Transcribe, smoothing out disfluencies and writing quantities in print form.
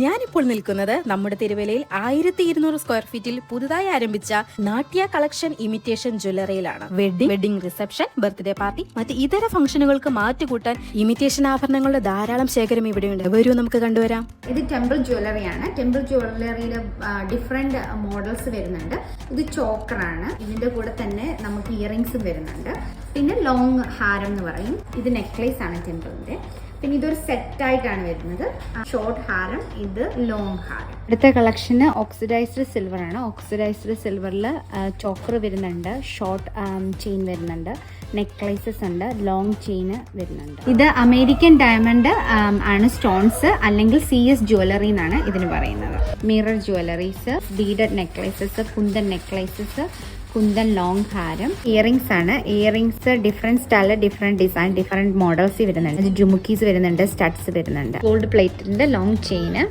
ഞാനിപ്പോൾ നിൽക്കുന്നത് നമ്മുടെ തിരുവല്ലയിൽ 1200 സ്ക്വയർ ഫീറ്റിൽ പുതുതായി ആരംഭിച്ച നാട്യ കളക്ഷൻ ഇമിറ്റേഷൻ ജ്വല്ലറിയിലാണ്. വെഡിംഗ് റിസപ്ഷൻ, ബർത്ത്ഡേ പാർട്ടി, മറ്റ് ഇതര ഫംഗ്ഷനുകൾക്ക് മാറ്റുകൂട്ടാൻ ഇമിറ്റേഷൻ ആഭരണങ്ങളുടെ ധാരാളം ശേഖരം ഇവിടെയുണ്ട്. വരൂ നമുക്ക് കണ്ടുവരാം. ഇത് ടെമ്പിൾ ജ്വല്ലറിയാണ്. ടെമ്പിൾ ജ്വല്ലറിയിൽ ഡിഫറെന്റ് മോഡൽസ് വരുന്നുണ്ട്. ഇത് ചോക്കറാണ്. ഇതിന്റെ കൂടെ തന്നെ നമുക്ക് ഇയറിംഗ്സും വരുന്നുണ്ട്. പിന്നെ ലോങ് ഹാരം എന്ന് പറയും. ഇത് നെക്ലേസ് ആണ് ടെമ്പിളിന്റെ. പിന്നെ ഇതൊരു സെറ്റായിട്ടാണ് വരുന്നത്. ഷോർട്ട് ഹാരം, ഇത് ലോങ് ഹാരം. അടുത്ത കളക്ഷന് ഓക്സിഡൈസ്ഡ് സിൽവർ ആണ്. ഓക്സിഡൈസ്ഡ് സിൽവറിൽ ചോക്കർ വരുന്നുണ്ട്, ഷോർട്ട് ചെയിൻ വരുന്നുണ്ട്, നെക്ലേസസ് ഉണ്ട്, ലോങ് ചെയിന് വരുന്നുണ്ട്. ഇത് അമേരിക്കൻ ഡയമണ്ട് ആണ് സ്റ്റോൺസ്, അല്ലെങ്കിൽ CS ജ്വല്ലറി എന്നാണ് ഇതിന് പറയുന്നത്. Mirror jewelleries, beaded necklaces, kundan necklaces, kundan long ഹാരം, ഇയറിംഗ്സ് ആണ്. Earrings different style, different design, different models വരുന്നുണ്ട്. ജുമുക്കീസ് വരുന്നുണ്ട്, സ്റ്റഡ്സ് വരുന്നുണ്ട്, ഗോൾഡ് പ്ലേറ്റിന്റെ ലോങ് ചെയിന്,